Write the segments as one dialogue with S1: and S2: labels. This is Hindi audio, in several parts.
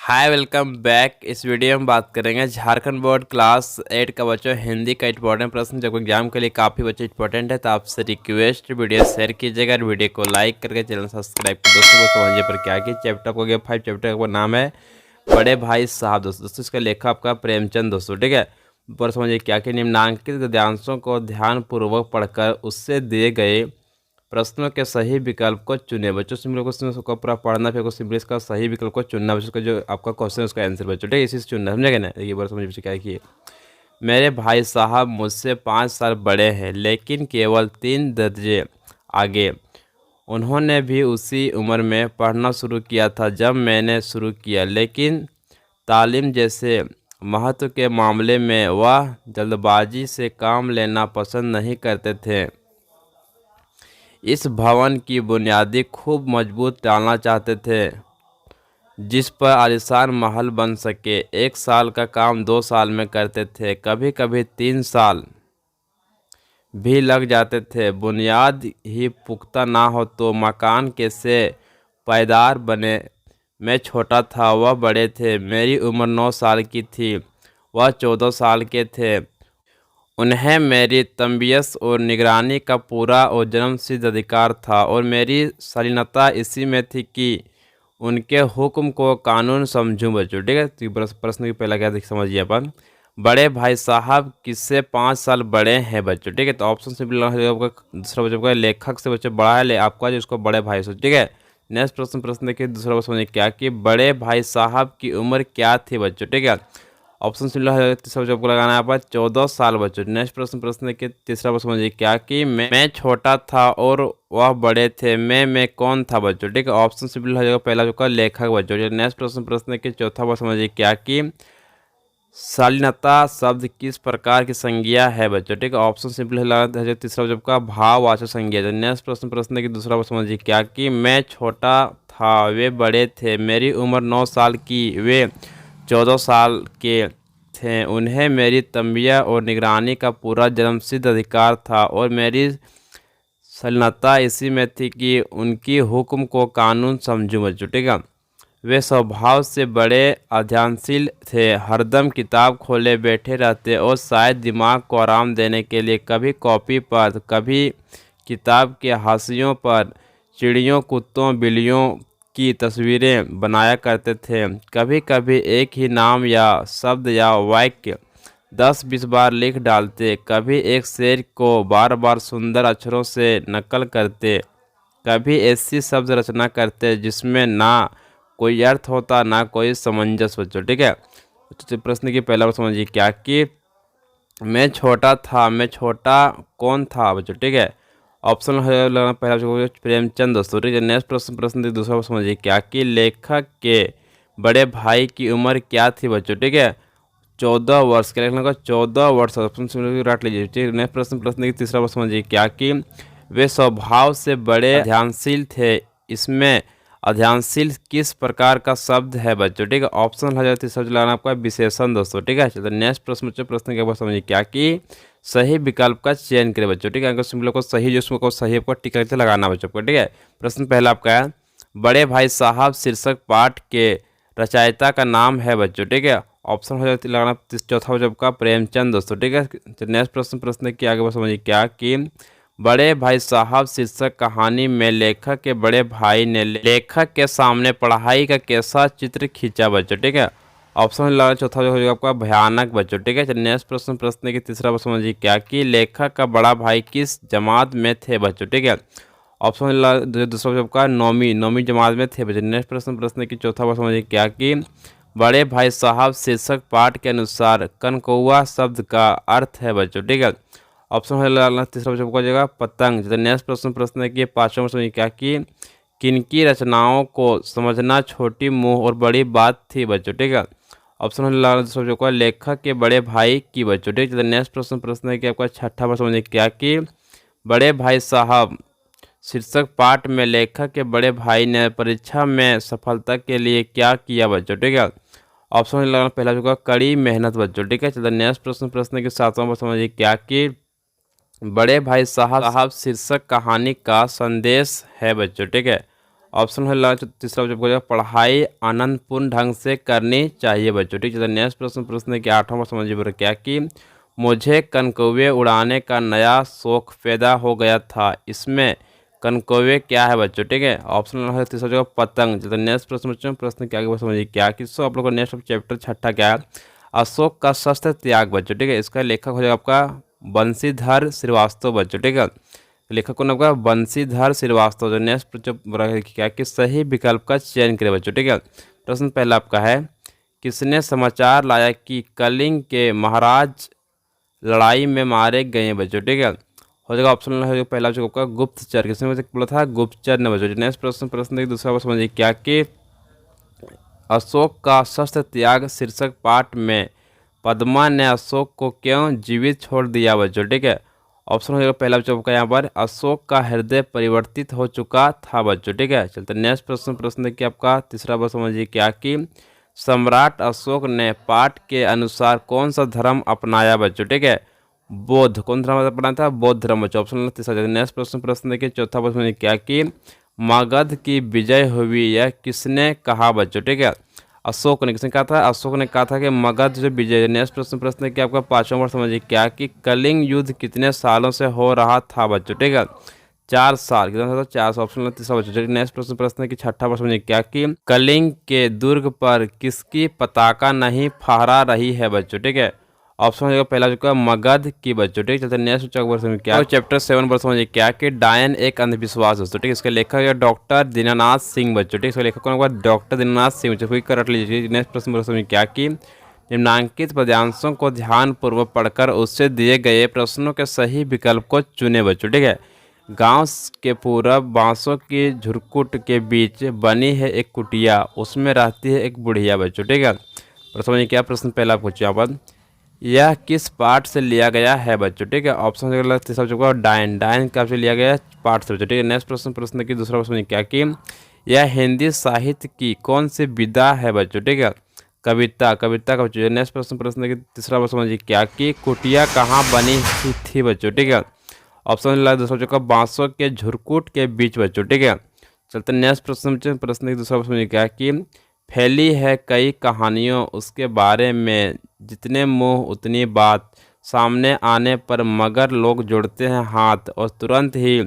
S1: Hi welcome back. इस वीडियो में बात करेंगे झारखंड बोर्ड क्लास 8 का बच्चों हिंदी का इंपॉर्टेंट प्रश्न जब एग्जाम के लिए काफ़ी बच्चे इंपॉर्टेंट है, तो आपसे रिक्वेस्ट वीडियो शेयर कीजिएगा, वीडियो को लाइक करके चैनल सब्सक्राइब कर दोस्तों को समझिए पर क्या कि चैप्टर को गया 5 चैप्टर का नाम है बड़े भाई साहब। दोस्तों इसका लेखक आपका प्रेमचंद दोस्तों, ठीक है। ऊपर समझिए क्या कि निम्नांकित गद्यांशों को ध्यानपूर्वक पढ़कर उससे दिए गए प्रश्नों के सही विकल्प को चुने। बच्चों सिंपल क्वेश्चन को पूरा पढ़ना, फिर सिंपल इसका सही विकल्प को चुनना। बच्चों का जो आपका क्वेश्चन है उसका आंसर बच्चों, ठीक है, इसी से चुनना, समझेगा ना। ये बार समझ बच्चों क्या है कि मेरे भाई साहब मुझसे 5 साल बड़े हैं, लेकिन केवल 3 दर्जे आगे। उन्होंने भी उसी उम्र में पढ़ना शुरू किया था जब मैंने शुरू किया, लेकिन तालीम जैसे महत्व के मामले में वह जल्दबाजी से काम लेना पसंद नहीं करते थे। इस भवन की बुनियादी खूब मजबूत डालना चाहते थे जिस पर आलीशान महल बन सके। 1 साल का काम 2 साल में करते थे, कभी कभी 3 साल भी लग जाते थे। बुनियाद ही पुख्ता ना हो तो मकान कैसे पायदार बने। मैं छोटा था, वह बड़े थे। मेरी उम्र 9 साल की थी, वह 14 साल के थे। उन्हें मेरी तरबियत और निगरानी का पूरा और जन्मसिद्ध अधिकार था, और मेरी शालीनता इसी में थी कि उनके हुक्म को कानून समझूं। बच्चों, ठीक है। तो प्रश्न की पहला क्या समझिए अपन, बड़े भाई साहब किससे 5 साल बड़े हैं बच्चों, ठीक है। तो ऑप्शन सिंपल आपका दूसरा बच्चों का लेखक से बच्चों बड़ा है, आपका जो उसको बड़े भाई से, ठीक है। नेक्स्ट प्रश्न देखिए, दूसरा समझिए क्या कि बड़े भाई साहब की उम्र क्या थी बच्चों, ठीक है। ऑप्शन सिंपल है, तीसरा बच्चों को लगाना है यहाँ पर 14 साल बच्चों। नेक्स्ट प्रश्न देखिए, तीसरा प्रश्न समझिए क्या कि मैं छोटा था और वह बड़े थे। मैं कौन था बच्चों, ठीक है। ऑप्शन सिंपल हो जाएगा पहला जो का लेखक बच्चों। नेक्स्ट प्रश्न देखिए, चौथा प्रश्न समझिए क्या कि शालीनता शब्द किस प्रकार की संज्ञा है बच्चों, ठीक है। ऑप्शन सिंपल है तीसरा जब का भाववाचक संज्ञा। नेक्स्ट प्रश्न की दूसरा प्रश्न समझिए क्या कि मैं छोटा था, वे बड़े थे। मेरी उम्र 9 साल की, वे 14 साल के थे। उन्हें मेरी तरबियत और निगरानी का पूरा जन्मसिद्ध अधिकार था, और मेरी शालीनता इसी में थी कि उनकी हुक्म को कानून समझूं बच्चों, ठीक है। वे स्वभाव से बड़े अध्ययनशील थे, हरदम किताब खोले बैठे रहते और शायद दिमाग को आराम देने के लिए कभी कॉपी पर, कभी किताब के हाशियों पर चिड़ियों, कुत्तों, बिल्लियों की तस्वीरें बनाया करते थे। कभी कभी एक ही नाम या शब्द या वाक्य 10-20 बार लिख डालते। कभी एक शेर को बार बार सुंदर अक्षरों से नकल करते। कभी ऐसी शब्द रचना करते जिसमें ना कोई अर्थ होता ना कोई समंजस बच्चों, ठीक है। तो प्रश्न की पहला बार समझिए क्या कि मैं छोटा था, मैं छोटा कौन था बच्चों, ठीक है। ऑप्शन है पहला प्रेमचंद दोस्तों, ठीक है। नेक्स्ट प्रश्न दूसरा समझिए क्या कि लेखक के बड़े भाई की उम्र क्या थी बच्चों, ठीक है। 14 वर्ष के लेखन का 14 वर्ष। ऑप्शन रट लीजिए, ठीक है। नेक्स्ट प्रश्न की तीसरा प्रश्न समझिए क्या कि वे स्वभाव से बड़े अध्ययनशील थे। इसमें अध्ययनशील किस प्रकार का शब्द है बच्चों, ठीक है। ऑप्शन हो जाती शब्द लगाना आपका विशेषण दोस्तों, ठीक है। चलो नेक्स्ट प्रश्न के बाद समझिए क्या कि सही विकल्प का चयन करें बच्चों, ठीक है। अगर सिंपल को सही जो उसको सही आपको टिक करके लगाना बच्चों को, ठीक है। प्रश्न पहला आपका है बड़े भाई साहब शीर्षक पाठ के रचयिता का नाम है बच्चों, ठीक है। ऑप्शन हो जाती लगाना चौथा जब का प्रेमचंद दोस्तों, ठीक है। नेक्स्ट प्रश्न की आगे समझिए क्या कि बड़े भाई साहब शीर्षक कहानी में लेखक के बड़े भाई ने लेखक के सामने पढ़ाई का कैसा चित्र खींचा बच्चों, ठीक है। ऑप्शन लगा चौथा जो हो जाएगा आपका भयानक बच्चों, ठीक है। नेक्स्ट प्रश्न की तीसरा प्रश्न समझिए क्या कि लेखक का बड़ा भाई किस जमात में थे बच्चों, ठीक है। ऑप्शन दूसरा आपका नौवीं जमात में थे बच्चों। नेक्स्ट प्रश्न की चौथा प्रश्न समझिए क्या कि बड़े भाई साहब शीर्षक पाठ के अनुसार कनकौआ शब्द का अर्थ है बच्चों, ठीक है। ऑप्शन है तीसरा बच्चों को जाएगा पतंग। नेक्स्ट प्रश्न है कि पांचवा प्रश्न क्या कि किनकी रचनाओं को समझना छोटी मुँह और बड़ी बात थी बच्चों, ठीक है। ऑप्शन है दूसरा बच्चों का लेखक के बड़े भाई की बच्चों, ठीक है। नेक्स्ट प्रश्न है कि आपका छठा प्रश्न समझिए क्या कि बड़े भाई साहब शीर्षक पाठ में लेखक के बड़े भाई ने परीक्षा में सफलता के लिए क्या किया बच्चों, ठीक है। ऑप्शन लगाना पहला जो कड़ी मेहनत बच्चों, ठीक है। चलो नेक्स्ट प्रश्न के सातवां प्रश्न समझिए क्या कि बड़े भाई साहब शीर्षक कहानी का संदेश है बच्चों, ठीक है। ऑप्शन है तीसरा बच्चों को पढ़ाई आनंदपूर्ण ढंग से करनी चाहिए बच्चों। ठीक है, नेक्स्ट प्रश्न देखिए 8वां पर समझिए बोला क्या कि मुझे कनकौवे उड़ाने का नया शौक पैदा हो गया था, इसमें कनकौवे क्या है बच्चों। ठीक है, ऑप्शन है तीसरा जगह पतंग। चलिए नेक्स्ट प्रश्न बच्चों, प्रश्न क्या आगे समझिए क्या कि सो आप लोग को नेक्स्ट चैप्टर 6 क्या है, अशोक का शस्त्र त्याग बच्चों। ठीक है, इसका लेखक हो जाएगा आपका बंशीधर श्रीवास्तव बच्चों। ठीक है, लेखक कौन आपका बंशीधर श्रीवास्तव। जो नेक्स्ट क्या कि सही विकल्प का चयन करें बच्चों। ठीक है, प्रश्न पहला आपका है किसने समाचार लाया कि कलिंग के महाराज लड़ाई में मारे गए हैं बच्चों। ठीक है, हो जाएगा ऑप्शन हो जाएगा पहला जो आपका गुप्तचर। किसने बोला था, गुप्तचर ने बच्चों। नेक्स्ट प्रश्न देखिए दूसरा समझिए क्या कि अशोक का शस्त्र त्याग शीर्षक पाठ में पद्मा ने अशोक को क्यों जीवित छोड़ दिया बच्चों। ठीक है, ऑप्शन हो जाएगा पहला बच्चों का यहाँ पर अशोक का हृदय परिवर्तित हो चुका था बच्चों। ठीक है, चलते नेक्स्ट प्रश्न देखिए आपका तीसरा बार समझिए क्या कि सम्राट अशोक ने पाठ के अनुसार कौन सा धर्म अपनाया बच्चों। ठीक है, बौद्ध। कौन धर्म अपनाया था, बौद्ध धर्म बच्चों। ऑप्शन तीसरा। नेक्स्ट प्रश्न देखिए चौथा प्रश्न क्या कि मगध की विजय हुई यह किसने कहा बच्चों। ठीक है, अशोक ने। किसने कहा था, अशोक ने कहा था कि मगध जो विजय। नेक्स्ट प्रश्न कि आपका 5वां वर्ष समझिए क्या कि कलिंग युद्ध कितने सालों से हो रहा था बच्चों। ठीक है, 4 साल। कितना था, 4 साल। ऑप्शन तीसरा बच्चों। नेक्स्ट प्रश्न कि 6वां वर्ष समझिए क्या कि कलिंग के दुर्ग पर किसकी पताका नहीं फहरा रही है बच्चों। ठीक है, ऑप्शन हो जाएगा पहला जो मगध की बच्चों। ठीक है, चलते नेक्स्ट वर्ष में क्या चैप्टर 7 वर्ष समझिए क्या कि डायन एक अंधविश्वास दोस्तों। ठीक है, इसका लेखक है डॉक्टर दीनानाथ सिंह बच्चों। ठीक है, इसका लेखक कौन होगा, डॉक्टर दीनानाथ सिंह बच्चों। क्विक रट लीजिए। नेक्स्ट प्रश्न वर्ष में क्या कि निम्नांकित पद्यांशों को ध्यानपूर्वक पढ़कर उससे दिए गए प्रश्नों के सही विकल्प को चुने बच्चों। ठीक है, गांव के पूरब बांसों की झुरकुट के बीच बनी है एक कुटिया, उसमें रहती है एक बुढ़िया बच्चों। ठीक है, समझिए क्या प्रश्न पहला पूछे यहाँ पर यह किस पाठ से लिया गया है बच्चों। ठीक है, ऑप्शन तीसरा चुका डायन। डायन का से लिया गया पाठ से बच्चों। ठीक है, नेक्स्ट प्रश्न की दूसरा प्रश्न क्या कि यह हिंदी साहित्य की कौन सी विधा है बच्चों। ठीक है, कविता। कविता का बच्चों। नेक्स्ट प्रश्न की तीसरा प्रश्न समझिए क्या कि कुटिया कहाँ बनी थी बच्चों। ठीक है, ऑप्शन दूसरा चुका बांसों के झुरकुट के बीच बच्चों। ठीक है, चलते नेक्स्ट प्रश्न की दूसरा प्रश्न क्या कि फैली है कई कहानियों उसके बारे में, जितने मुंह उतनी बात, सामने आने पर मगर लोग जोड़ते हैं हाथ और तुरंत ही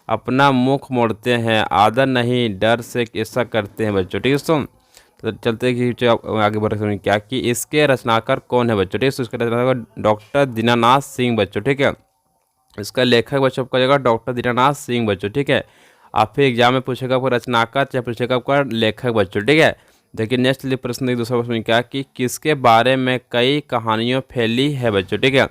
S1: अपना मुख मोड़ते हैं, आदर नहीं डर से ऐसा करते हैं बच्चों। ठीक है दोस्तों, तो चलते कि आगे बढ़ रहे क्या कि इसके रचनाकार कौन है बच्चों। ठीक है, इसका रचनाकार डॉक्टर दीनानाथ सिंह बच्चों। ठीक है, इसका लेखक बच्चों का जगह डॉक्टर दीनानाथ सिंह बच्चों। ठीक है, आप फिर एग्जाम में पूछेगा आपको रचनाकार चाहे पूछेगा आपका लेखक बच्चों। ठीक है, देखिए नेक्स्ट प्रश्न दूसरा प्रश्न क्या कि किसके बारे में कई कहानियाँ फैली है बच्चों। ठीक है,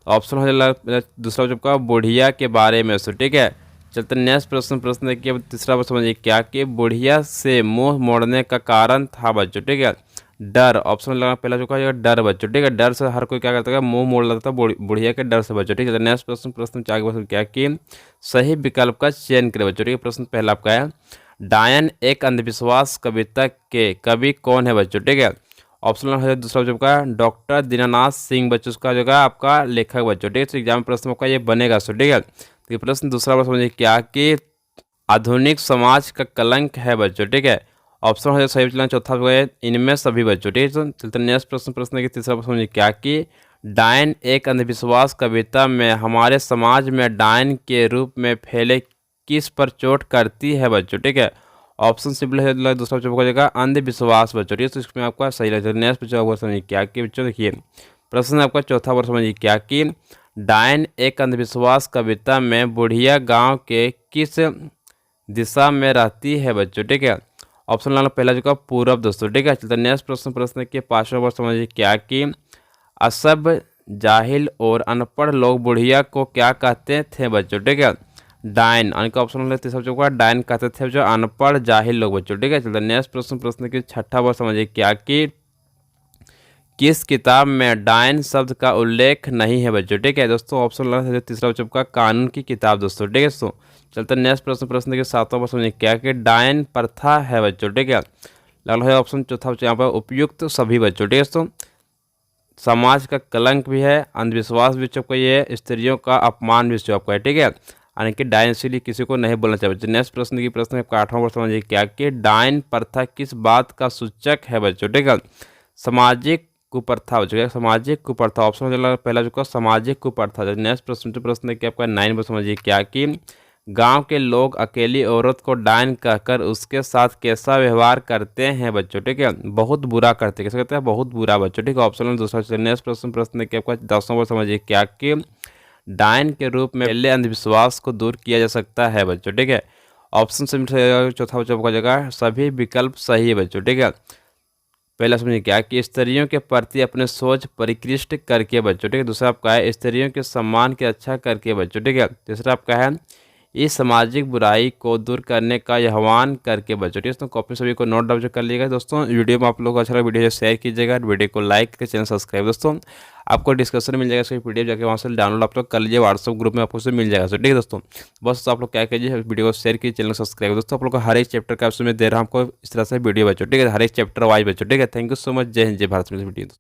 S1: ऑप्शन हो जाएगा दूसरा बच्चों का बुढ़िया के बारे में सो। ठीक है, चलते नेक्स्ट प्रश्न देखिए तीसरा प्रश्न समझिए क्या कि बुढ़िया से मुंह मोड़ने का कारण था बच्चों। ठीक है, डर। ऑप्शन लगा पहला जो कहा डर बच्चों। ठीक है, डर से हर कोई क्या करता है, मुंह मोड़ लेता था बुढ़िया के डर से बच्चों। ठीक है, नेक्स्ट प्रश्न क्या कि सही विकल्प का चयन करें बच्चों। ठीक है, प्रश्न पहला आपका है डायन एक अंधविश्वास कविता के कवि कौन है बच्चों। ठीक है, ऑप्शन है दूसरा बच्चों का डॉक्टर दीनानाथ सिंह बच्चों। उसका जो है आपका लेखक बच्चों। ठीक है, तो एग्जाम प्रश्न आपका ये बनेगा सो। ठीक है, तो प्रश्न दूसरा बार समझिए क्या कि आधुनिक समाज का कलंक है बच्चों। ठीक है, ऑप्शन हो सही चलना चौथा इनमें सभी बच्चों। ठीक है, चलते नेक्स्ट प्रश्न की तीसरा प्रश्न समझिए क्या कि डायन एक अंधविश्वास कविता में हमारे समाज में डायन के रूप में फैले किस पर चोट करती है बच्चों। ठीक है, ऑप्शन सिंपल है दूसरा बच्चों का जगह अंधविश्वास बच्चों। ठीक है, तो इसमें आपका सही लगता है। नेक्स्ट बच्चों समझिए क्या कि बच्चों देखिए प्रश्न आपका चौथा वर्ष समझिए क्या कि डायन एक अंधविश्वास कविता में बुढ़िया गांव के किस दिशा में रहती है बच्चों। ठीक है, ऑप्शन लाना पहला जो का पूरब दोस्तों। ठीक है, चलते नेक्स्ट प्रश्न के 5वां वर्ष समझिए क्या कि असभ जाहिल और अनपढ़ लोग बुढ़िया को क्या कहते थे बच्चों। ठीक है, डायन। का ऑप्शन तीसरा बच्चों का डायन कहते थे जो अनपढ़ जाहिल लोग बच्चों। ठीक है, चलते नेक्स्ट प्रश्न की 6वां वर्ष समझिए क्या कि किस किताब में डायन शब्द का उल्लेख नहीं है बच्चों। ठीक है दोस्तों, ऑप्शन लाना तीसरा बच्चों का कानून की किताब दोस्तों। ठीक है दोस्तों, चलते नेक्स्ट प्रश्न के 7वां वर्ष समझिए क्या कि डायन प्रथा है बच्चों। ठीक है, लगल है ऑप्शन चौथा बच्चों यहाँ पर उपयुक्त सभी बच्चों। ठीक है दोस्तों, समाज का कलंक भी है, अंधविश्वास भी चुपका ये, स्त्रियों का अपमान भी चुपका है। ठीक है, यानी कि डायन इसीलिए किसी को नहीं बोलना चाहिए बच्चों। नेक्स्ट प्रश्न की प्रश्न आपका 8वां प्रश्न समझिए क्या कि डायन प्रथा किस बात का सूचक है बच्चों, ठीक है। सामाजिक कुप्रथा हो चुका, सामाजिक कुप्रथा ऑप्शन चला पहला चुका सामाजिक कुप्रथा। नेक्स्ट प्रश्न है कि आपका 9 पर समझिए क्या कि गांव के लोग अकेली औरत को डायन कहकर उसके साथ कैसा व्यवहार करते हैं बच्चों, ठीक है। बहुत बुरा करते हैं, कैसे कहते हैं, बहुत बुरा बच्चों, ठीक है। ऑप्शन में दूसरा। नेक्स्ट प्रश्न है कि आपका 10वां पर समझिए क्या कि डायन के रूप में पहले अंधविश्वास को दूर किया जा सकता है बच्चों, ठीक है। ऑप्शन से चौथा बच्चों का जगह सभी विकल्प सही है बच्चों, ठीक है। पहला समझिए क्या कि स्त्रियों के प्रति अपने सोच परिकृष्ट करके बच्चों, ठीक है। दूसरा आपका है स्त्रियों के सम्मान की रक्षा करके बच्चों, ठीक है। तीसरा आपका है इस सामाजिक बुराई को दूर करने का आह्वान करके बच्चों, ठीक है। दोस्तों कॉपी सभी को नोट डाउन कर लीजिएगा। दोस्तों वीडियो में आप लोगों को अच्छा लगा वीडियो शेयर कीजिएगा, वीडियो को लाइक करके चैनल सब्सक्राइब। दोस्तों आपको डिस्कशन मिल जाएगा, इसकी पीडीएफ जाके वहाँ से डाउनलोड आप लोग कर लीजिए, व्हाट्सअप ग्रुप में आपको उसे मिल जाएगा। ठीक है दोस्तों, बस आप लोग क्या कीजिए, वीडियो को शेयर कीजिए, चैनल को सब्सक्राइब। दोस्तों आप लोग को हर एक चैप्टर का ऑप्शन में दे रहा हूँ आपको इस तरह से वीडियो बच्चों, ठीक है, हर एक चैप्टर वाइज बच्चों, ठीक है। थैंक यू सो मच, जय हिंद जय भारत। वीडियो